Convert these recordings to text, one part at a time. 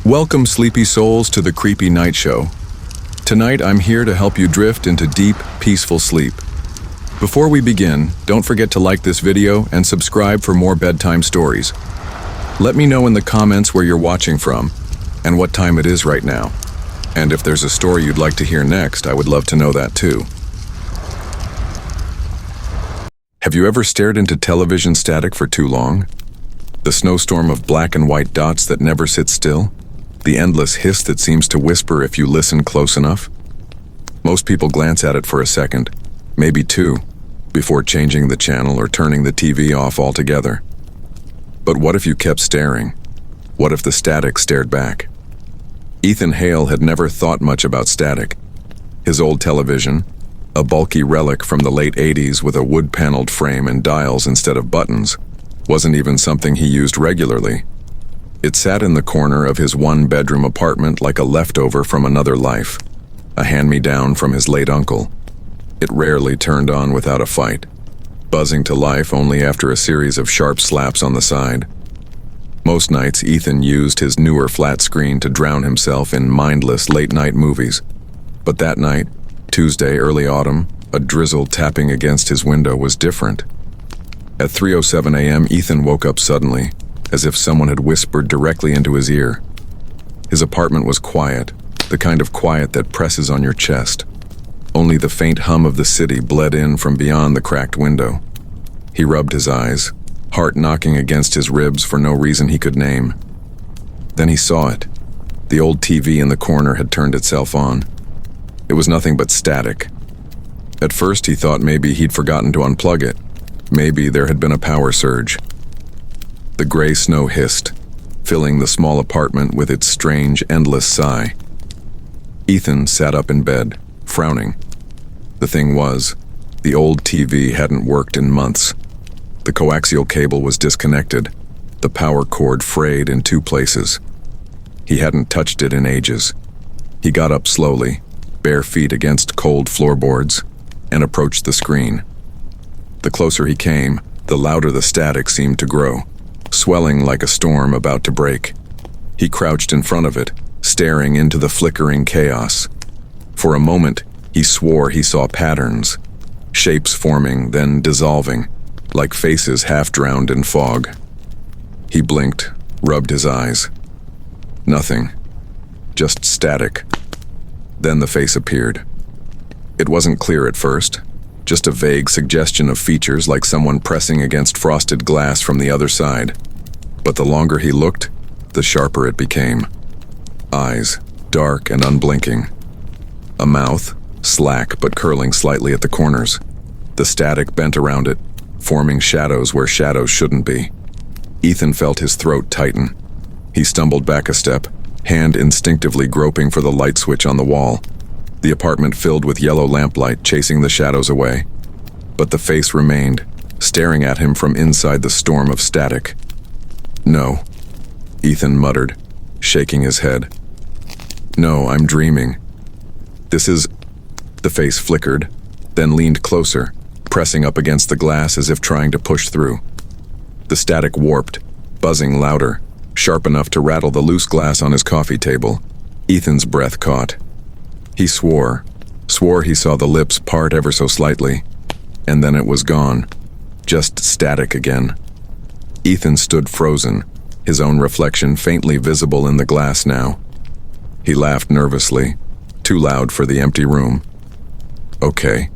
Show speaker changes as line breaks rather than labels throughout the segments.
Welcome, sleepy souls, to the Creepy Night Show. Tonight, I'm here to help you drift into deep, peaceful sleep. Before we begin, don't forget to like this video and subscribe for more bedtime stories. Let me know in the comments where you're watching from and what time it is right now. And if there's a story you'd like to hear next, I would love to know that too. Have you ever stared into television static for too long? The snowstorm of black and white dots that never sit still? The endless hiss that seems to whisper if you listen close enough? Most people glance at it for a second, maybe two, before changing the channel or turning the TV off altogether. But what if you kept staring? What if the static stared back? Ethan Hale had never thought much about static. His old television, a bulky relic from the late 80s with a wood-paneled frame and dials instead of buttons, wasn't even something he used regularly. It sat in the corner of his one-bedroom apartment like a leftover from another life, a hand-me-down from his late uncle. It rarely turned on without a fight, buzzing to life only after a series of sharp slaps on the side. Most nights, Ethan used his newer flat screen to drown himself in mindless late-night movies. But that night, Tuesday, early autumn, a drizzle tapping against his window was different. At 3:07 a.m., Ethan woke up suddenly, as if someone had whispered directly into his ear. His apartment was quiet, the kind of quiet that presses on your chest. Only the faint hum of the city bled in from beyond the cracked window. He rubbed his eyes, heart knocking against his ribs for no reason he could name. Then he saw it. The old TV in the corner had turned itself on. It was nothing but static. At first he thought maybe he'd forgotten to unplug it. Maybe there had been a power surge. The gray snow hissed, filling the small apartment with its strange, endless sigh. Ethan sat up in bed, frowning. The thing was, the old TV hadn't worked in months. The coaxial cable was disconnected, the power cord frayed in two places. He hadn't touched it in ages. He got up slowly, bare feet against cold floorboards, and approached the screen. The closer he came, the louder the static seemed to grow, swelling like a storm about to break. He crouched in front of it, staring into the flickering chaos. For a moment, he swore he saw patterns, shapes forming, then dissolving, like faces half drowned in fog. He blinked, rubbed his eyes. Nothing. Just static. Then the face appeared. It wasn't clear at first, just a vague suggestion of features like someone pressing against frosted glass from the other side. But the longer he looked, the sharper it became. Eyes, dark and unblinking. A mouth, slack but curling slightly at the corners. The static bent around it, forming shadows where shadows shouldn't be. Ethan felt his throat tighten. He stumbled back a step, hand instinctively groping for the light switch on the wall. The apartment filled with yellow lamplight chasing the shadows away. But the face remained, staring at him from inside the storm of static. "No," Ethan muttered, shaking his head. "No, I'm dreaming. This is..." The face flickered, then leaned closer, pressing up against the glass as if trying to push through. The static warped, buzzing louder, sharp enough to rattle the loose glass on his coffee table. Ethan's breath caught. He swore he saw the lips part ever so slightly, and then it was gone, just static again. Ethan stood frozen, his own reflection faintly visible in the glass now. He laughed nervously, too loud for the empty room. "Okay,"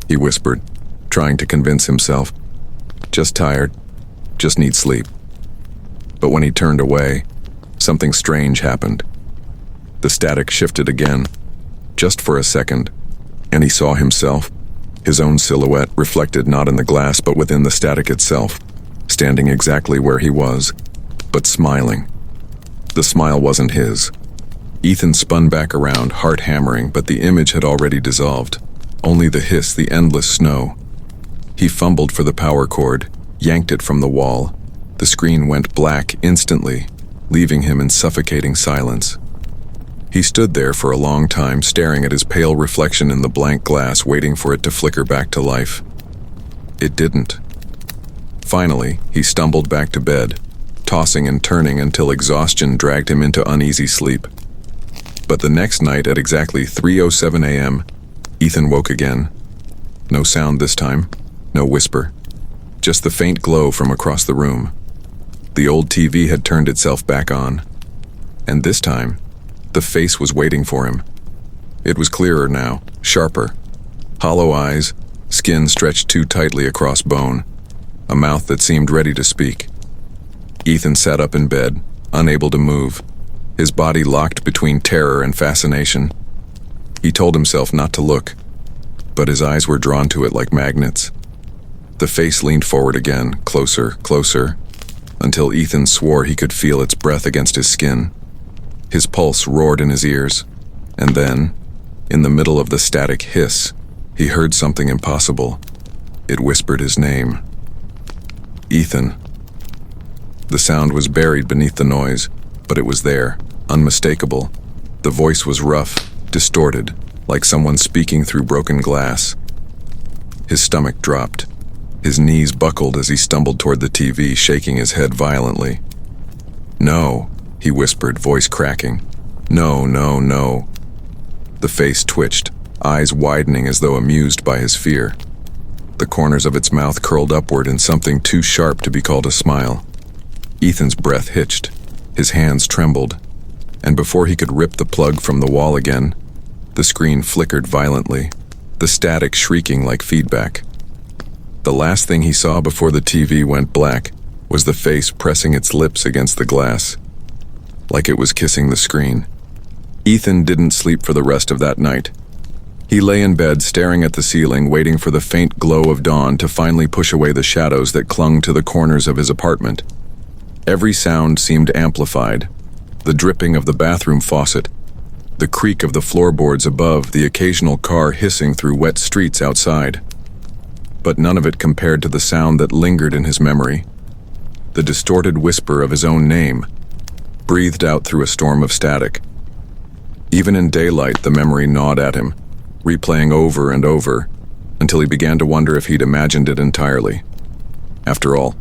he whispered, trying to convince himself. "Just tired, just need sleep." But when he turned away, something strange happened. The static shifted again, just for a second, and he saw himself, his own silhouette reflected not in the glass but within the static itself, standing exactly where he was, but smiling. The smile wasn't his. Ethan spun back around, heart hammering, but the image had already dissolved. Only the hiss, the endless snow. He fumbled for the power cord, yanked it from the wall. The screen went black instantly, leaving him in suffocating silence. He stood there for a long time, staring at his pale reflection in the blank glass, waiting for it to flicker back to life. It didn't. Finally, he stumbled back to bed, tossing and turning until exhaustion dragged him into uneasy sleep. But the next night at exactly 3:07 a.m., Ethan woke again. No sound this time, no whisper, just the faint glow from across the room. The old TV had turned itself back on, and this time, the face was waiting for him. It was clearer now, sharper. Hollow eyes, skin stretched too tightly across bone, a mouth that seemed ready to speak. Ethan sat up in bed, unable to move, his body locked between terror and fascination. He told himself not to look, but his eyes were drawn to it like magnets. The face leaned forward again, closer, closer, until Ethan swore he could feel its breath against his skin. His pulse roared in his ears, and then, in the middle of the static hiss, he heard something impossible. It whispered his name. Ethan. The sound was buried beneath the noise, but it was there, unmistakable. The voice was rough, distorted, like someone speaking through broken glass. His stomach dropped. His knees buckled as he stumbled toward the TV, shaking his head violently. "No," he whispered, voice cracking. "No, no, no." The face twitched, eyes widening as though amused by his fear. The corners of its mouth curled upward in something too sharp to be called a smile. Ethan's breath hitched, his hands trembled, and before he could rip the plug from the wall again, the screen flickered violently, the static shrieking like feedback. The last thing he saw before the TV went black was the face pressing its lips against the glass, like it was kissing the screen. Ethan didn't sleep for the rest of that night. He lay in bed staring at the ceiling, waiting for the faint glow of dawn to finally push away the shadows that clung to the corners of his apartment. Every sound seemed amplified. The dripping of the bathroom faucet, the creak of the floorboards above, the occasional car hissing through wet streets outside. But none of it compared to the sound that lingered in his memory. The distorted whisper of his own name, breathed out through a storm of static. Even in daylight, the memory gnawed at him, replaying over and over, until he began to wonder if he'd imagined it entirely. After all,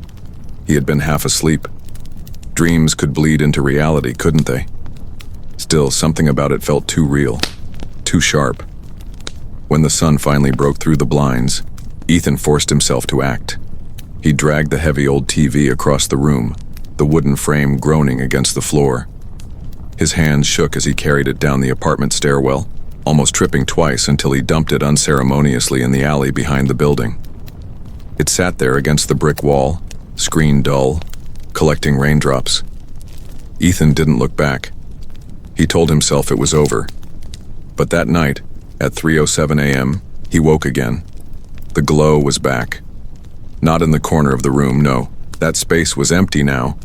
he had been half asleep. Dreams could bleed into reality, couldn't they? Still, something about it felt too real, too sharp. When the sun finally broke through the blinds, Ethan forced himself to act. He dragged the heavy old TV across the room, the wooden frame groaning against the floor. His hands shook as he carried it down the apartment stairwell, almost tripping twice until he dumped it unceremoniously in the alley behind the building. It sat there against the brick wall, screen dull, collecting raindrops. Ethan didn't look back. He told himself it was over. But that night, at 3:07 a.m., he woke again. The glow was back. Not in the corner of the room, no. That space was empty now,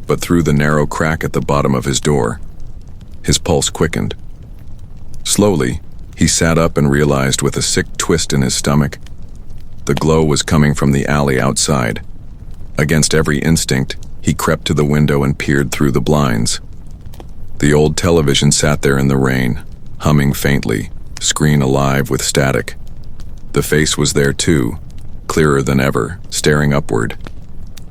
but through the narrow crack at the bottom of his door. His pulse quickened. Slowly, he sat up and realized with a sick twist in his stomach, the glow was coming from the alley outside. Against every instinct, he crept to the window and peered through the blinds. The old television sat there in the rain, humming faintly, screen alive with static. The face was there too, clearer than ever, staring upward.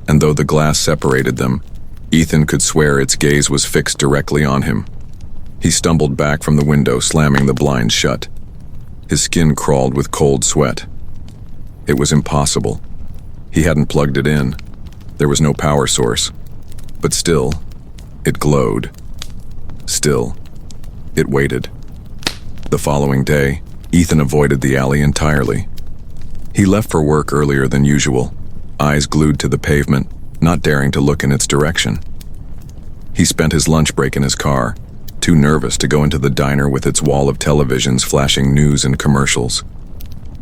And though the glass separated them, Ethan could swear its gaze was fixed directly on him. He stumbled back from the window, slamming the blinds shut. His skin crawled with cold sweat. It was impossible. He hadn't plugged it in. There was no power source. But still, it glowed. Still, it waited. The following day, Ethan avoided the alley entirely. He left for work earlier than usual, eyes glued to the pavement, not daring to look in its direction. He spent his lunch break in his car, too nervous to go into the diner with its wall of televisions flashing news and commercials.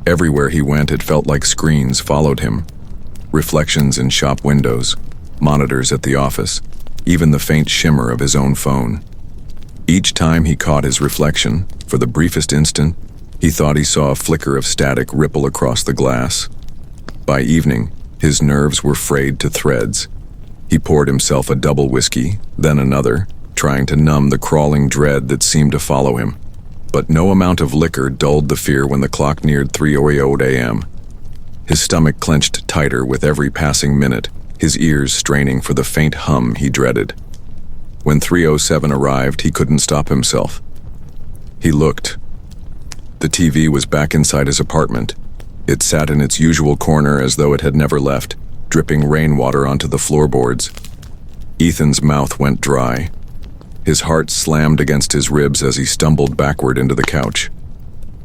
Everywhere he went, it felt like screens followed him. Reflections in shop windows, monitors at the office, even the faint shimmer of his own phone. Each time he caught his reflection, for the briefest instant, he thought he saw a flicker of static ripple across the glass. By evening, his nerves were frayed to threads. He poured himself a double whiskey, then another, trying to numb the crawling dread that seemed to follow him. But no amount of liquor dulled the fear when the clock neared 3:00 a.m. His stomach clenched tighter with every passing minute, his ears straining for the faint hum he dreaded. When 307 arrived, he couldn't stop himself. He looked. The TV was back inside his apartment. It sat in its usual corner as though it had never left, dripping rainwater onto the floorboards. Ethan's mouth went dry. His heart slammed against his ribs as he stumbled backward into the couch.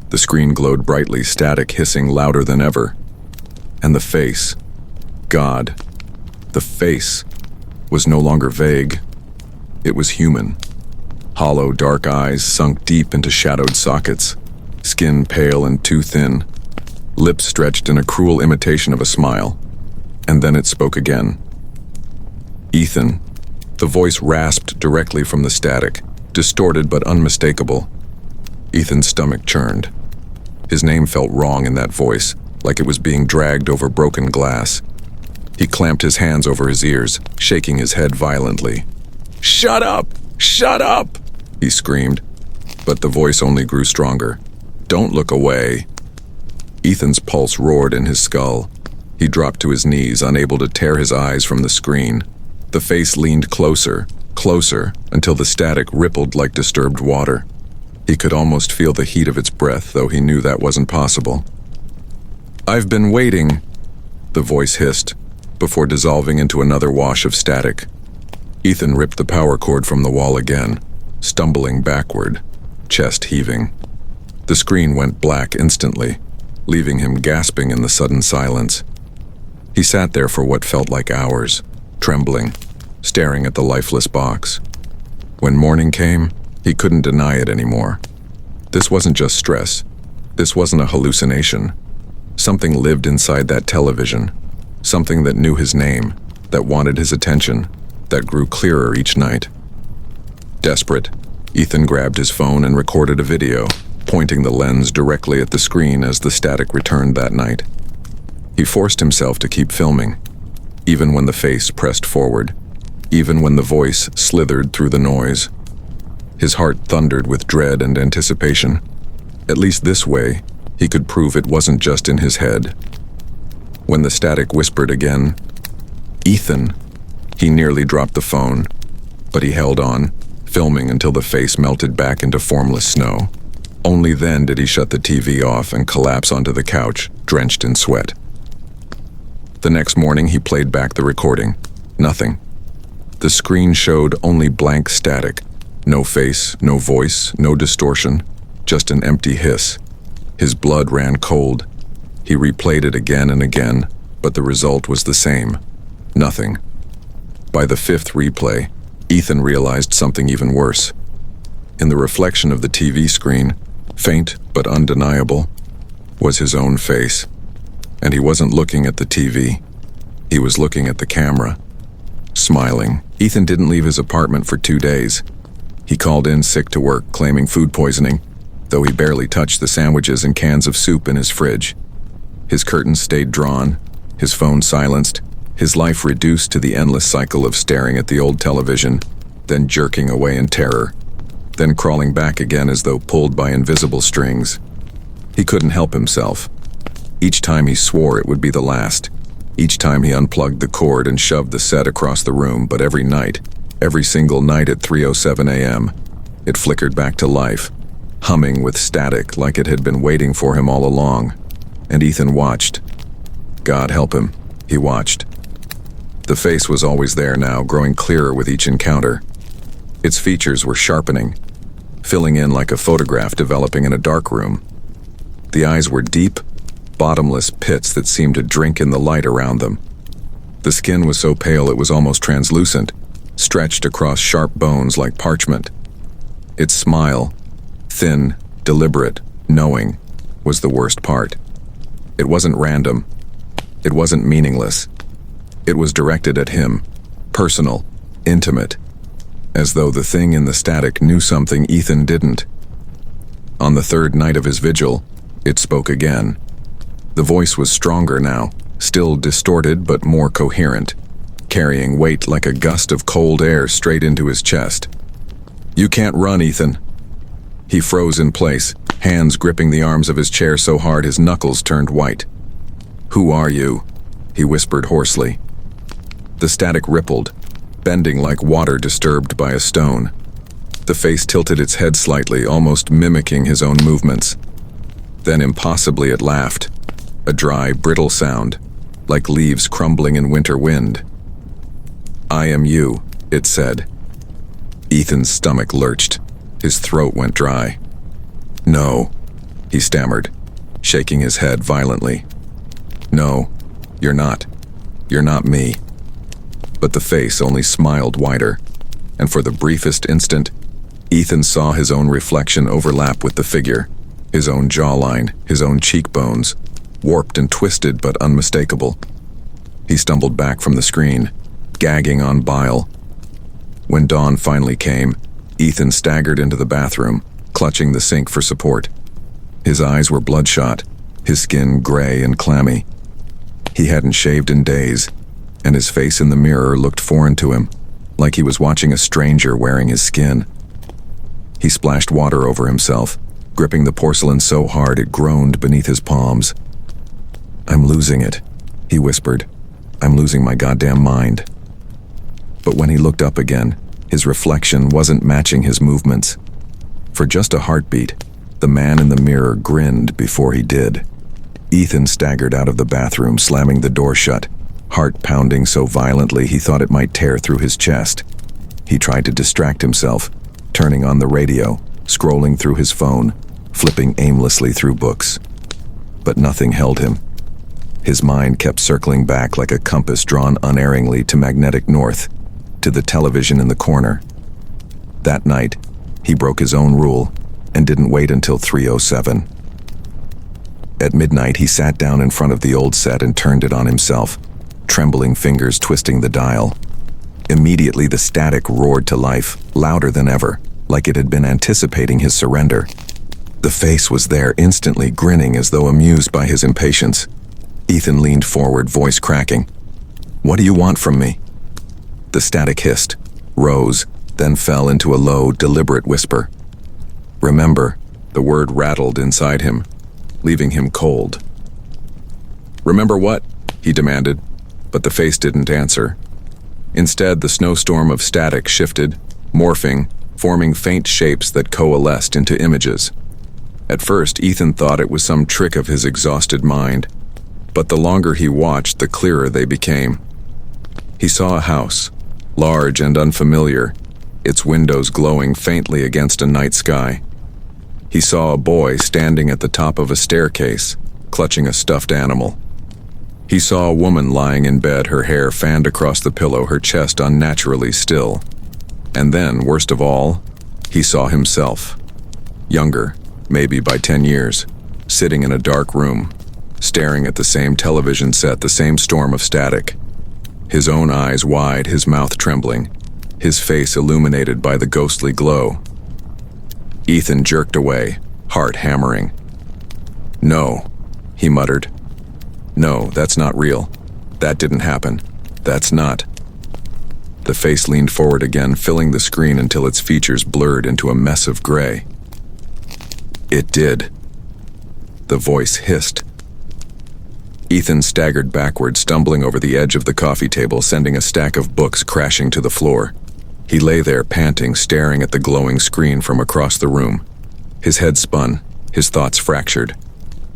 The screen glowed brightly, static hissing louder than ever. And the face, God, the face, was no longer vague. It was human. Hollow, dark eyes sunk deep into shadowed sockets, skin pale and too thin, lips stretched in a cruel imitation of a smile. And then it spoke again. Ethan. The voice rasped directly from the static, distorted but unmistakable. Ethan's stomach churned. His name felt wrong in that voice, like it was being dragged over broken glass. He clamped his hands over his ears, shaking his head violently. "Shut up! Shut up!" he screamed. But the voice only grew stronger. "Don't look away." Ethan's pulse roared in his skull. He dropped to his knees, unable to tear his eyes from the screen. The face leaned closer, closer, until the static rippled like disturbed water. He could almost feel the heat of its breath, though he knew that wasn't possible. "I've been waiting," the voice hissed, before dissolving into another wash of static. Ethan ripped the power cord from the wall again, stumbling backward, chest heaving. The screen went black instantly, leaving him gasping in the sudden silence. He sat there for what felt like hours, trembling, staring at the lifeless box. When morning came, he couldn't deny it anymore. This wasn't just stress. This wasn't a hallucination. Something lived inside that television. Something that knew his name, that wanted his attention, that grew clearer each night. Desperate, Ethan grabbed his phone and recorded a video, pointing the lens directly at the screen as the static returned that night. He forced himself to keep filming, even when the face pressed forward, even when the voice slithered through the noise. His heart thundered with dread and anticipation. At least this way, he could prove it wasn't just in his head. When the static whispered again, "Ethan," he nearly dropped the phone, but he held on, filming until the face melted back into formless snow. Only then did he shut the TV off and collapse onto the couch, drenched in sweat. The next morning, he played back the recording. Nothing. The screen showed only blank static. No face, no voice, no distortion, just an empty hiss. His blood ran cold. He replayed it again and again, but the result was the same. Nothing. By the fifth replay, Ethan realized something even worse. In the reflection of the TV screen, faint but undeniable, was his own face. And he wasn't looking at the TV. He was looking at the camera, smiling. Ethan didn't leave his apartment for 2 days. He called in sick to work, claiming food poisoning, though he barely touched the sandwiches and cans of soup in his fridge. His curtains stayed drawn, his phone silenced, his life reduced to the endless cycle of staring at the old television, then jerking away in terror, then crawling back again as though pulled by invisible strings. He couldn't help himself. Each time he swore it would be the last. Each time he unplugged the cord and shoved the set across the room, but every night, every single night at 3:07 a.m., it flickered back to life, humming with static like it had been waiting for him all along. And Ethan watched. God help him, he watched. The face was always there now, growing clearer with each encounter. Its features were sharpening, filling in like a photograph developing in a dark room. The eyes were deep, bottomless pits that seemed to drink in the light around them. The skin was so pale it was almost translucent, stretched across sharp bones like parchment. Its smile, thin, deliberate, knowing, was the worst part. It wasn't random. It wasn't meaningless. It was directed at him, personal, intimate, as though the thing in the static knew something Ethan didn't. On the third night of his vigil, it spoke again. The voice was stronger now, still distorted but more coherent, carrying weight like a gust of cold air straight into his chest. "You can't run, Ethan." He froze in place, hands gripping the arms of his chair so hard his knuckles turned white. "Who are you?" he whispered hoarsely. The static rippled, bending like water disturbed by a stone. The face tilted its head slightly, almost mimicking his own movements. Then impossibly it laughed, a dry, brittle sound, like leaves crumbling in winter wind. "I am you," it said. Ethan's stomach lurched. His throat went dry. "No," he stammered, shaking his head violently. "No, you're not. You're not me." But the face only smiled wider, and for the briefest instant, Ethan saw his own reflection overlap with the figure, his own jawline, his own cheekbones, warped and twisted but unmistakable. He stumbled back from the screen, gagging on bile. When dawn finally came, Ethan staggered into the bathroom, clutching the sink for support. His eyes were bloodshot, his skin gray and clammy. He hadn't shaved in days, and his face in the mirror looked foreign to him, like he was watching a stranger wearing his skin. He splashed water over himself, gripping the porcelain so hard it groaned beneath his palms. "I'm losing it," he whispered. "I'm losing my goddamn mind." But when he looked up again, his reflection wasn't matching his movements. For just a heartbeat, the man in the mirror grinned before he did. Ethan staggered out of the bathroom, slamming the door shut, heart pounding so violently he thought it might tear through his chest. He tried to distract himself, turning on the radio, scrolling through his phone, flipping aimlessly through books. But nothing held him. His mind kept circling back like a compass drawn unerringly to magnetic north, to the television in the corner. That night, he broke his own rule and didn't wait until 3:07. At midnight, he sat down in front of the old set and turned it on himself, trembling fingers twisting the dial. Immediately, the static roared to life, louder than ever, like it had been anticipating his surrender. The face was there, instantly grinning as though amused by his impatience. Ethan leaned forward, voice cracking. "What do you want from me?" The static hissed, rose, then fell into a low, deliberate whisper. "Remember," the word rattled inside him, leaving him cold. "Remember what?" he demanded, but the face didn't answer. Instead, the snowstorm of static shifted, morphing, forming faint shapes that coalesced into images. At first, Ethan thought it was some trick of his exhausted mind, but the longer he watched, the clearer they became. He saw a house, large and unfamiliar, its windows glowing faintly against a night sky. He saw a boy standing at the top of a staircase, clutching a stuffed animal. He saw a woman lying in bed, her hair fanned across the pillow, her chest unnaturally still. And then, worst of all, he saw himself. Younger, maybe by 10 years, sitting in a dark room, staring at the same television set, the same storm of static. His own eyes wide, his mouth trembling, his face illuminated by the ghostly glow. Ethan jerked away, heart hammering. "No," he muttered. "No, that's not real. That didn't happen. That's not." The face leaned forward again, filling the screen until its features blurred into a mess of gray. "It did." The voice hissed. Ethan staggered backward, stumbling over the edge of the coffee table, sending a stack of books crashing to the floor. He lay there, panting, staring at the glowing screen from across the room. His head spun, his thoughts fractured.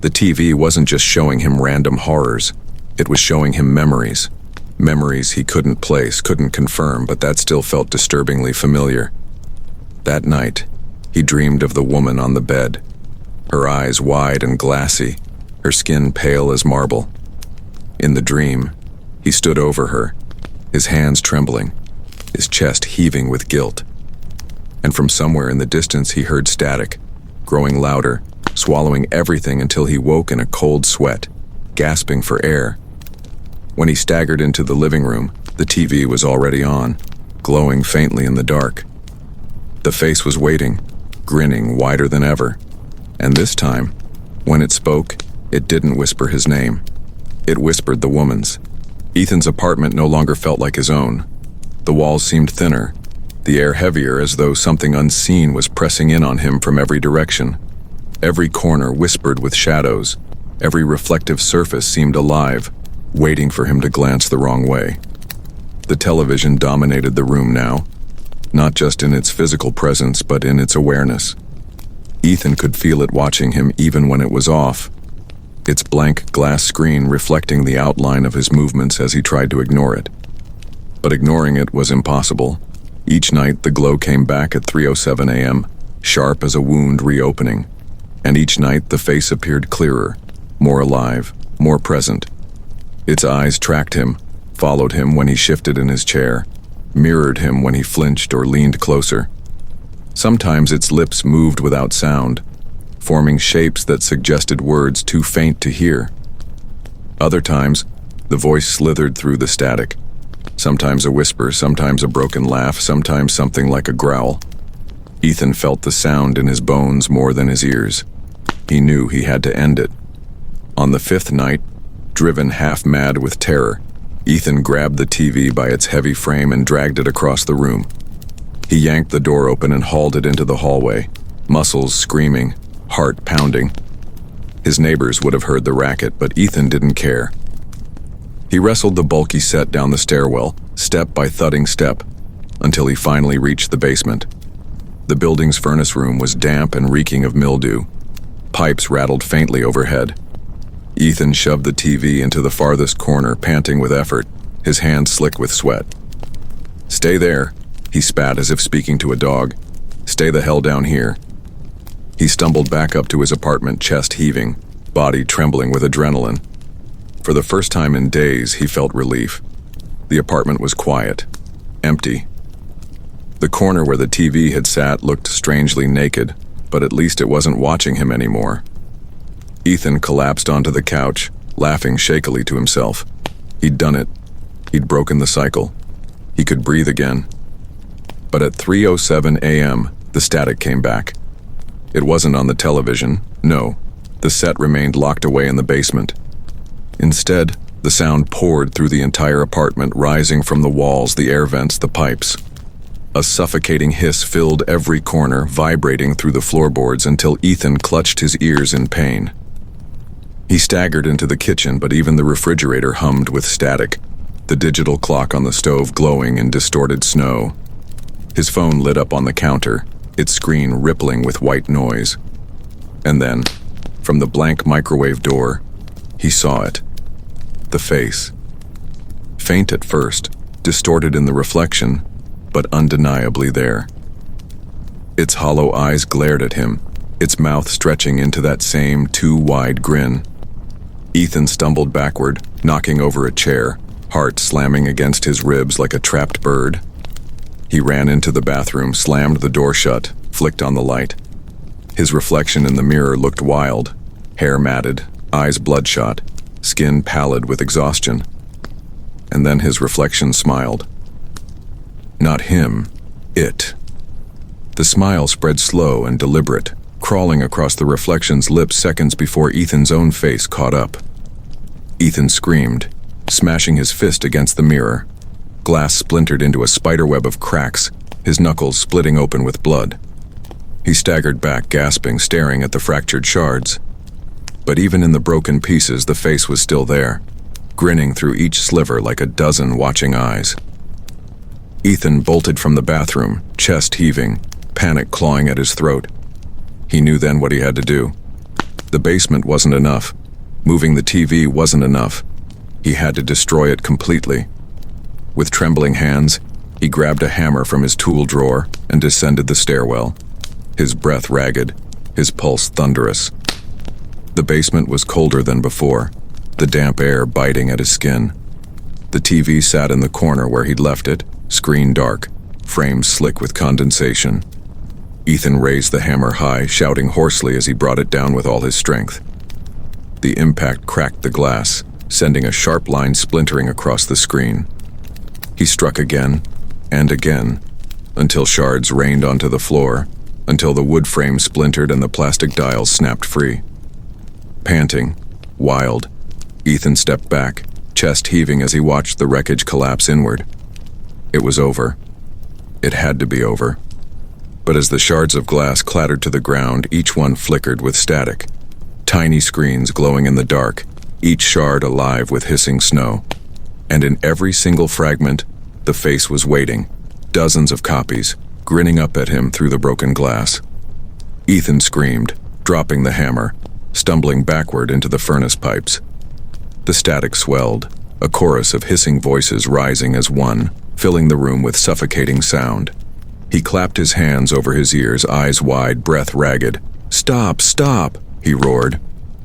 The TV wasn't just showing him random horrors. It was showing him memories. Memories he couldn't place, couldn't confirm, but that still felt disturbingly familiar. That night, he dreamed of the woman on the bed. Her eyes wide and glassy, her skin pale as marble. In the dream, he stood over her, his hands trembling, his chest heaving with guilt. And from somewhere in the distance he heard static, growing louder, swallowing everything until he woke in a cold sweat, gasping for air. When he staggered into the living room, the TV was already on, glowing faintly in the dark. The face was waiting, grinning wider than ever. And this time, when it spoke, it didn't whisper his name. It whispered the woman's. Ethan's apartment no longer felt like his own. The walls seemed thinner, the air heavier, as though something unseen was pressing in on him from every direction. Every corner whispered with shadows. Every reflective surface seemed alive, waiting for him to glance the wrong way. The television dominated the room now, not just in its physical presence but in its awareness. Ethan could feel it watching him even when it was off, its blank glass screen reflecting the outline of his movements as he tried to ignore it. But ignoring it was impossible. Each night the glow came back at 3:07 a.m., sharp as a wound reopening, and each night the face appeared clearer, more alive, more present. Its eyes tracked him, followed him when he shifted in his chair, mirrored him when he flinched or leaned closer. Sometimes its lips moved without sound, forming shapes that suggested words too faint to hear. Other times, the voice slithered through the static, sometimes a whisper, sometimes a broken laugh, sometimes something like a growl. Ethan felt the sound in his bones more than his ears. He knew he had to end it. On the fifth night, driven half mad with terror, Ethan grabbed the TV by its heavy frame and dragged it across the room. He yanked the door open and hauled it into the hallway, muscles screaming, heart pounding. His neighbors would have heard the racket, but Ethan didn't care. He wrestled the bulky set down the stairwell, step by thudding step, until he finally reached the basement. The building's furnace room was damp and reeking of mildew. Pipes rattled faintly overhead. Ethan shoved the TV into the farthest corner, panting with effort, his hands slick with sweat. "Stay there," he spat as if speaking to a dog. "Stay the hell down here." He stumbled back up to his apartment, chest heaving, body trembling with adrenaline. For the first time in days, he felt relief. The apartment was quiet, empty. The corner where the TV had sat looked strangely naked, but at least it wasn't watching him anymore. Ethan collapsed onto the couch, laughing shakily to himself. He'd done it. He'd broken the cycle. He could breathe again. But at 3:07 a.m., the static came back. It wasn't on the television, no. The set remained locked away in the basement. Instead, the sound poured through the entire apartment, rising from the walls, the air vents, the pipes. A suffocating hiss filled every corner, vibrating through the floorboards until Ethan clutched his ears in pain. He staggered into the kitchen, but even the refrigerator hummed with static, the digital clock on the stove glowing in distorted snow. His phone lit up on the counter, its screen rippling with white noise. And then, from the blank microwave door, he saw it. The face. Faint at first, distorted in the reflection, but undeniably there. Its hollow eyes glared at him, its mouth stretching into that same too-wide grin. Ethan stumbled backward, knocking over a chair, heart slamming against his ribs like a trapped bird. He ran into the bathroom, slammed the door shut, flicked on the light. His reflection in the mirror looked wild, hair matted, eyes bloodshot, skin pallid with exhaustion. And then his reflection smiled. Not him, it. The smile spread slow and deliberate, crawling across the reflection's lips seconds before Ethan's own face caught up. Ethan screamed, smashing his fist against the mirror. Glass splintered into a spiderweb of cracks, his knuckles splitting open with blood. He staggered back, gasping, staring at the fractured shards. But even in the broken pieces, the face was still there, grinning through each sliver like a dozen watching eyes. Ethan bolted from the bathroom, chest heaving, panic clawing at his throat. He knew then what he had to do. The basement wasn't enough. Moving the TV wasn't enough. He had to destroy it completely. With trembling hands, he grabbed a hammer from his tool drawer and descended the stairwell, his breath ragged, his pulse thunderous. The basement was colder than before, the damp air biting at his skin. The TV sat in the corner where he'd left it, screen dark, frame slick with condensation. Ethan raised the hammer high, shouting hoarsely as he brought it down with all his strength. The impact cracked the glass, sending a sharp line splintering across the screen. He struck again, and again, until shards rained onto the floor, until the wood frame splintered and the plastic dials snapped free. Panting, wild, Ethan stepped back, chest heaving as he watched the wreckage collapse inward. It was over. It had to be over. But as the shards of glass clattered to the ground, each one flickered with static. Tiny screens glowing in the dark, each shard alive with hissing snow. And in every single fragment, The face was waiting, dozens of copies, grinning up at him through the broken glass. Ethan screamed, dropping the hammer, stumbling backward into the furnace pipes. The static swelled, a chorus of hissing voices rising as one, filling the room with suffocating sound. He clapped his hands over his ears, eyes wide, breath ragged. "Stop, stop!" he roared.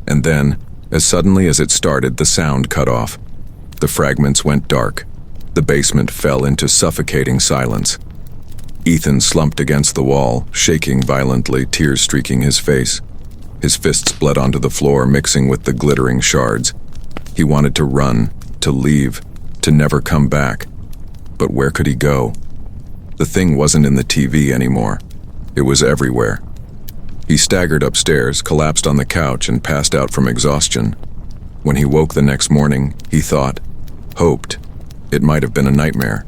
And then, as suddenly as it started, the sound cut off. The fragments went dark. The basement fell into suffocating silence. Ethan slumped against the wall, shaking violently, tears streaking his face. His fists bled onto the floor, mixing with the glittering shards. He wanted to run, to leave, to never come back. But where could he go? The thing wasn't in the TV anymore. It was everywhere. He staggered upstairs, collapsed on the couch, and passed out from exhaustion. When he woke the next morning, he thought, hoped, it might have been a nightmare.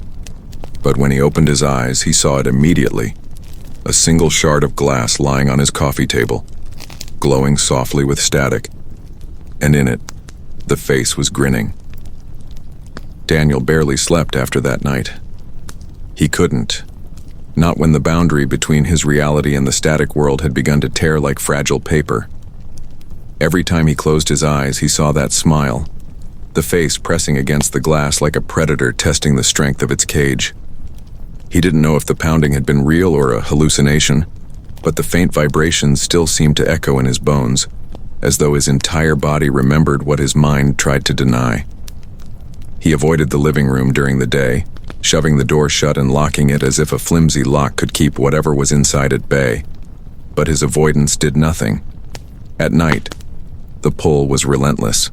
But when he opened his eyes, he saw it immediately. A single shard of glass lying on his coffee table, glowing softly with static. And in it, the face was grinning. Daniel barely slept after that night. He couldn't. Not when the boundary between his reality and the static world had begun to tear like fragile paper. Every time he closed his eyes, he saw that smile, the face pressing against the glass like a predator testing the strength of its cage. He didn't know if the pounding had been real or a hallucination, but the faint vibrations still seemed to echo in his bones, as though his entire body remembered what his mind tried to deny. He avoided the living room during the day, shoving the door shut and locking it as if a flimsy lock could keep whatever was inside at bay. But his avoidance did nothing. At night, the pull was relentless.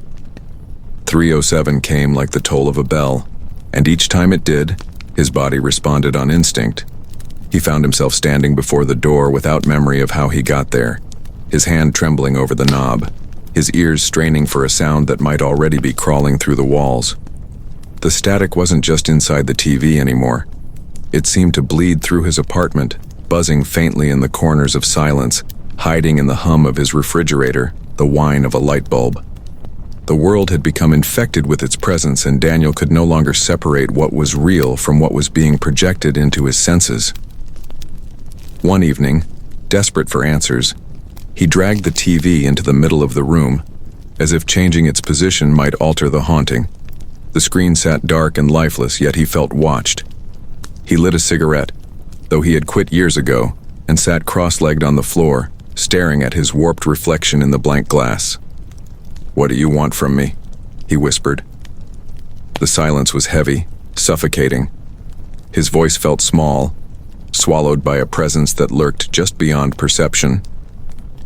3:07 came like the toll of a bell, and each time it did, his body responded on instinct. He found himself standing before the door without memory of how he got there, his hand trembling over the knob, his ears straining for a sound that might already be crawling through the walls. The static wasn't just inside the TV anymore. It seemed to bleed through his apartment, buzzing faintly in the corners of silence, hiding in the hum of his refrigerator, the whine of a light bulb. The world had become infected with its presence, and Daniel could no longer separate what was real from what was being projected into his senses. One evening, desperate for answers, he dragged the TV into the middle of the room, as if changing its position might alter the haunting. The screen sat dark and lifeless, yet he felt watched. He lit a cigarette, though he had quit years ago, and sat cross-legged on the floor, staring at his warped reflection in the blank glass. "What do you want from me?" he whispered. The silence was heavy, suffocating. His voice felt small, swallowed by a presence that lurked just beyond perception.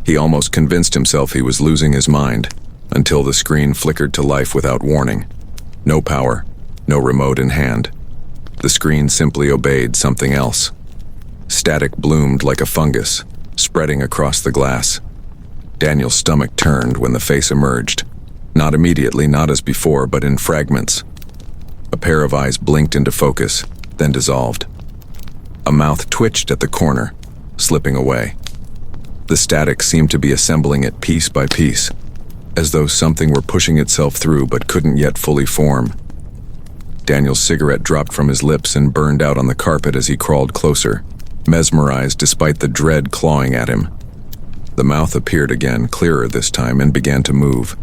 He almost convinced himself he was losing his mind, until the screen flickered to life without warning. No power, no remote in hand. The screen simply obeyed something else. Static bloomed like a fungus, spreading across the glass. Daniel's stomach turned when the face emerged. Not immediately, not as before, but in fragments. A pair of eyes blinked into focus, then dissolved. A mouth twitched at the corner, slipping away. The static seemed to be assembling it piece by piece, as though something were pushing itself through but couldn't yet fully form. Daniel's cigarette dropped from his lips and burned out on the carpet as he crawled closer, mesmerized despite the dread clawing at him. The mouth appeared again, clearer this time, and began to move.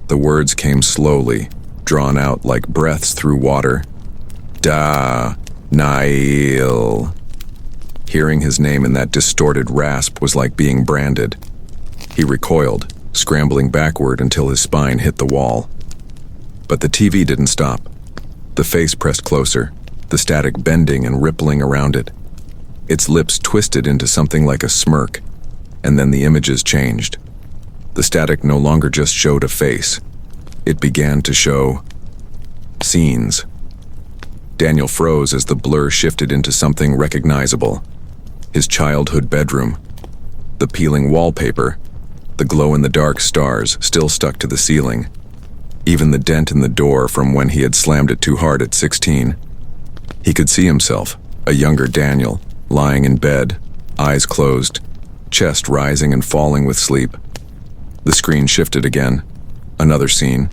The words came slowly, drawn out like breaths through water. Nail. Hearing his name in that distorted rasp was like being branded. He recoiled, scrambling backward until his spine hit the wall. But the TV didn't stop. The face pressed closer, the static bending and rippling around it. Its lips twisted into something like a smirk, and then the images changed. The static no longer just showed a face. It began to show scenes. Daniel froze as the blur shifted into something recognizable. His childhood bedroom. The peeling wallpaper, the glow-in-the-dark stars still stuck to the ceiling. Even the dent in the door from when he had slammed it too hard at 16. He could see himself, a younger Daniel, lying in bed, eyes closed, chest rising and falling with sleep. The screen shifted again. Another scene.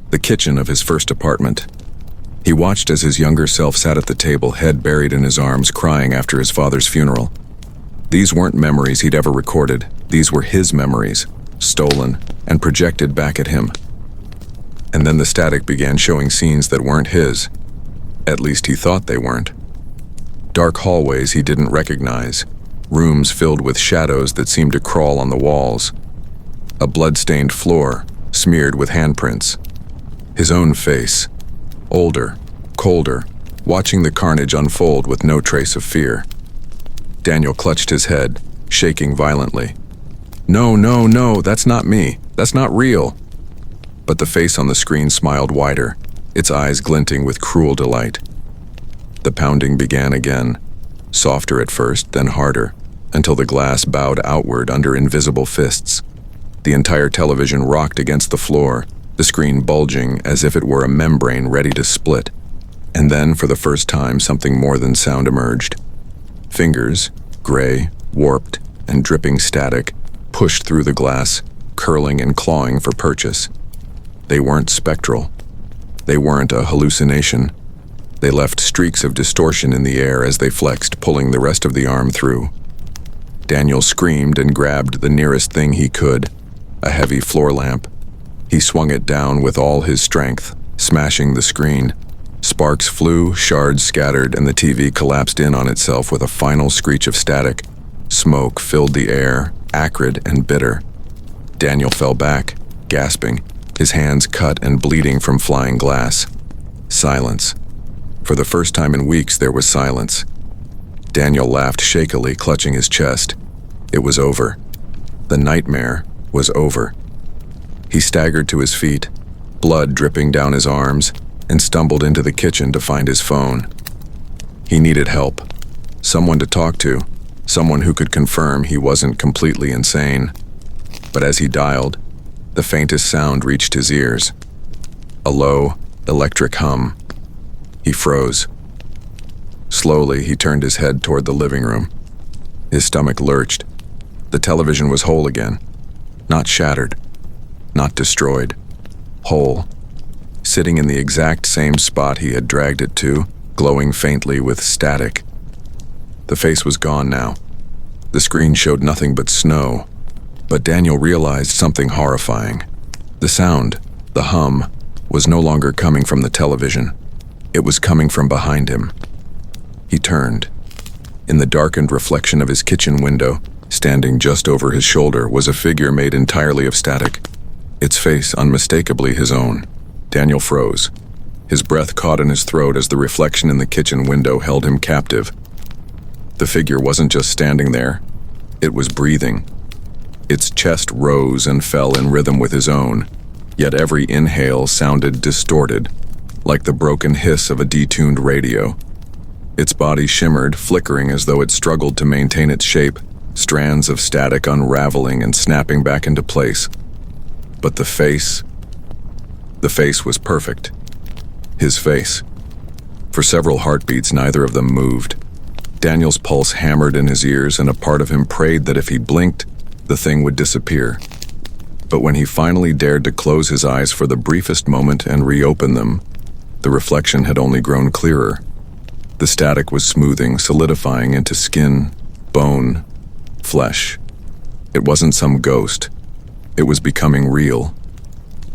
The kitchen of his first apartment. He watched as his younger self sat at the table, head buried in his arms, crying after his father's funeral. These weren't memories he'd ever recorded. These were his memories, stolen and projected back at him. And then the static began showing scenes that weren't his. At least he thought they weren't. Dark hallways he didn't recognize, rooms filled with shadows that seemed to crawl on the walls, a blood-stained floor smeared with handprints. His own face, older, colder, watching the carnage unfold with no trace of fear. Daniel clutched his head, shaking violently. No, no, no, that's not me. That's not real. But the face on the screen smiled wider, its eyes glinting with cruel delight. The pounding began again, softer at first, then harder, until the glass bowed outward under invisible fists. The entire television rocked against the floor, the screen bulging as if it were a membrane ready to split. And then, for the first time, something more than sound emerged. Fingers, gray, warped, and dripping static, pushed through the glass, curling and clawing for purchase. They weren't spectral. They weren't a hallucination. They left streaks of distortion in the air as they flexed, pulling the rest of the arm through. Daniel screamed and grabbed the nearest thing he could, a heavy floor lamp. He swung it down with all his strength, smashing the screen. Sparks flew, shards scattered, and the TV collapsed in on itself with a final screech of static. Smoke filled the air, acrid and bitter. Daniel fell back, gasping, his hands cut and bleeding from flying glass. Silence. For the first time in weeks, there was silence. Daniel laughed shakily, clutching his chest. It was over. The nightmare was over. He staggered to his feet, blood dripping down his arms, and stumbled into the kitchen to find his phone. He needed help. Someone to talk to. Someone who could confirm he wasn't completely insane. But as he dialed, the faintest sound reached his ears. A low, electric hum. He froze. Slowly, he turned his head toward the living room. His stomach lurched. The television was whole again. Not shattered. Not destroyed. Whole. Sitting in the exact same spot he had dragged it to, glowing faintly with static. The face was gone now. The screen showed nothing but snow. But Daniel realized something horrifying. The sound, the hum, was no longer coming from the television. It was coming from behind him. He turned. In the darkened reflection of his kitchen window, standing just over his shoulder, was a figure made entirely of static. Its face unmistakably his own. Daniel froze. His breath caught in his throat as the reflection in the kitchen window held him captive. The figure wasn't just standing there. It was breathing. Its chest rose and fell in rhythm with his own, yet every inhale sounded distorted, like the broken hiss of a detuned radio. Its body shimmered, flickering as though it struggled to maintain its shape, strands of static unraveling and snapping back into place. But the face was perfect. His face. For several heartbeats, neither of them moved. Daniel's pulse hammered in his ears, and a part of him prayed that if he blinked, the thing would disappear. But when he finally dared to close his eyes for the briefest moment and reopen them, the reflection had only grown clearer. The static was smoothing, solidifying into skin, bone, flesh. It wasn't some ghost. It was becoming real.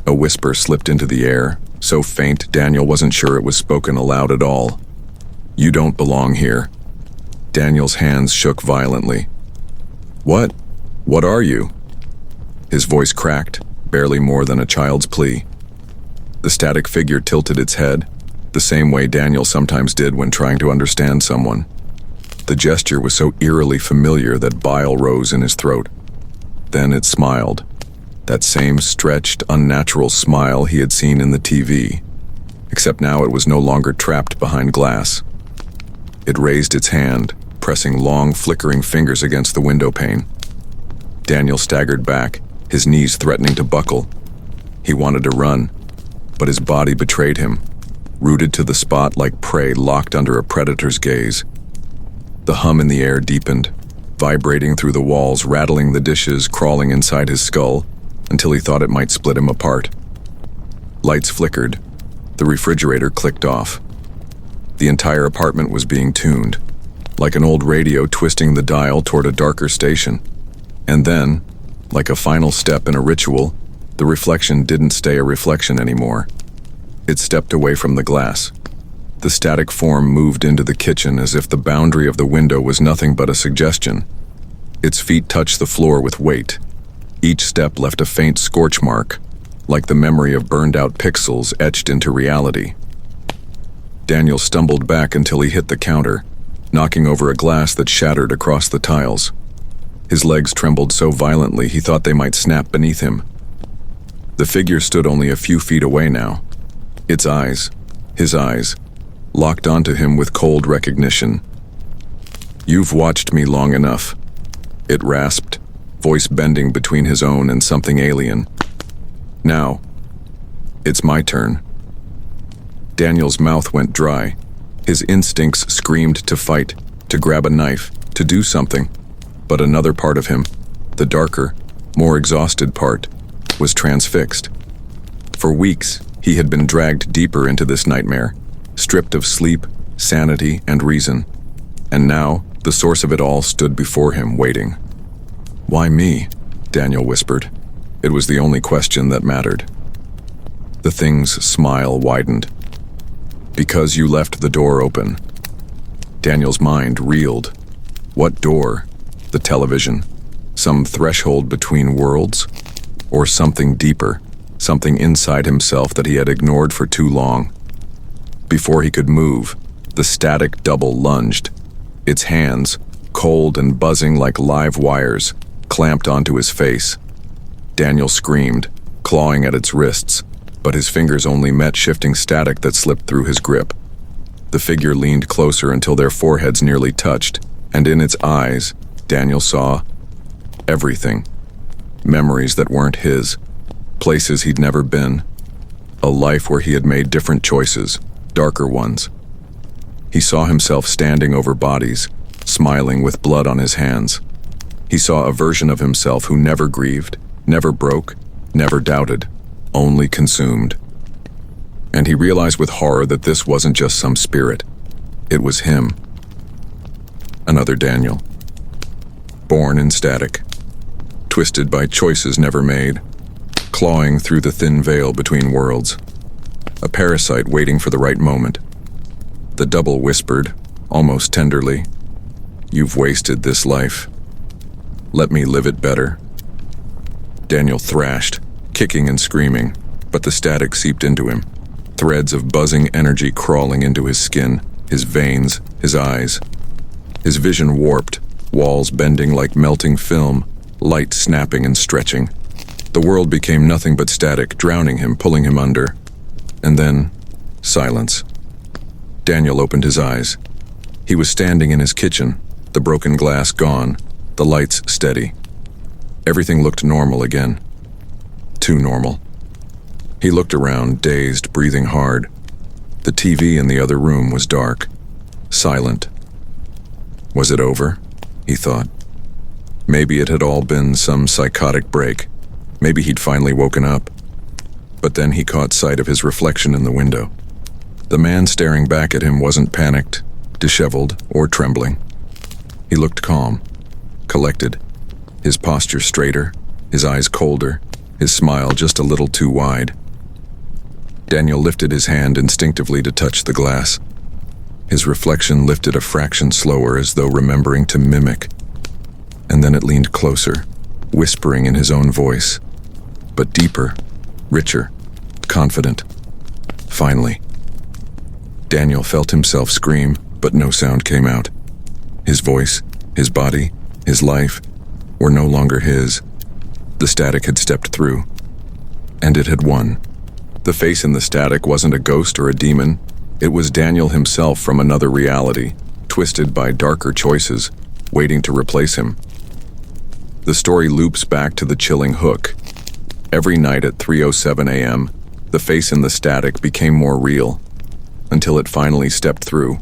A whisper slipped into the air, so faint Daniel wasn't sure it was spoken aloud at all. "You don't belong here." Daniel's hands shook violently. "What? What are you?" His voice cracked, barely more than a child's plea. The static figure tilted its head, the same way Daniel sometimes did when trying to understand someone. The gesture was so eerily familiar that bile rose in his throat. Then it smiled. That same stretched, unnatural smile he had seen in the TV, except now it was no longer trapped behind glass. It raised its hand, pressing long, flickering fingers against the window pane. Daniel staggered back, his knees threatening to buckle. He wanted to run, but his body betrayed him, rooted to the spot like prey locked under a predator's gaze. The hum in the air deepened, vibrating through the walls, rattling the dishes, crawling inside his skull, until he thought it might split him apart. Lights flickered. The refrigerator clicked off. The entire apartment was being tuned, like an old radio twisting the dial toward a darker station. And then, like a final step in a ritual, the reflection didn't stay a reflection anymore. It stepped away from the glass. The static form moved into the kitchen as if the boundary of the window was nothing but a suggestion. Its feet touched the floor with weight. Each step left a faint scorch mark, like the memory of burned-out pixels etched into reality. Daniel stumbled back until he hit the counter, knocking over a glass that shattered across the tiles. His legs trembled so violently he thought they might snap beneath him. The figure stood only a few feet away now. Its eyes, his eyes, locked onto him with cold recognition. "You've watched me long enough," it rasped, voice bending between his own and something alien. "Now, it's my turn." Daniel's mouth went dry. His instincts screamed to fight, to grab a knife, to do something. But another part of him, the darker, more exhausted part, was transfixed. For weeks, he had been dragged deeper into this nightmare, stripped of sleep, sanity, and reason. And now, the source of it all stood before him, waiting. "Why me?" Daniel whispered. It was the only question that mattered. The thing's smile widened. "Because you left the door open." Daniel's mind reeled. What door? The television? Some threshold between worlds? Or something deeper, something inside himself that he had ignored for too long? Before he could move, the static double lunged. Its hands, cold and buzzing like live wires, clamped onto his face. Daniel screamed, clawing at its wrists, but his fingers only met shifting static that slipped through his grip. The figure leaned closer until their foreheads nearly touched, and in its eyes, Daniel saw everything. Memories that weren't his, places he'd never been, a life where he had made different choices, darker ones. He saw himself standing over bodies, smiling with blood on his hands. He saw a version of himself who never grieved, never broke, never doubted, only consumed. And he realized with horror that this wasn't just some spirit. It was him. Another Daniel. Born in static. Twisted by choices never made. Clawing through the thin veil between worlds. A parasite waiting for the right moment. The double whispered, almost tenderly, "You've wasted this life. Let me live it better." Daniel thrashed, kicking and screaming, but the static seeped into him. Threads of buzzing energy crawling into his skin, his veins, his eyes. His vision warped, walls bending like melting film, light snapping and stretching. The world became nothing but static, drowning him, pulling him under. And then, silence. Daniel opened his eyes. He was standing in his kitchen, the broken glass gone, the lights steady. Everything looked normal again. Too normal. He looked around, dazed, breathing hard. The TV in the other room was dark, silent. Was it over? He thought. Maybe it had all been some psychotic break. Maybe he'd finally woken up. But then he caught sight of his reflection in the window. The man staring back at him wasn't panicked, disheveled, or trembling. He looked calm, collected, his posture straighter, his eyes colder, his smile just a little too wide. Daniel lifted his hand instinctively to touch the glass. His reflection lifted a fraction slower as though remembering to mimic. And then it leaned closer, whispering in his own voice, but deeper, richer, confident. Finally. Daniel felt himself scream, but no sound came out. His voice, his body, his life were no longer his. The static had stepped through, and it had won. The face in the static wasn't a ghost or a demon. It was Daniel himself from another reality, twisted by darker choices, waiting to replace him. The story loops back to the chilling hook. Every night at 3:07 a.m., the face in the static became more real, until it finally stepped through,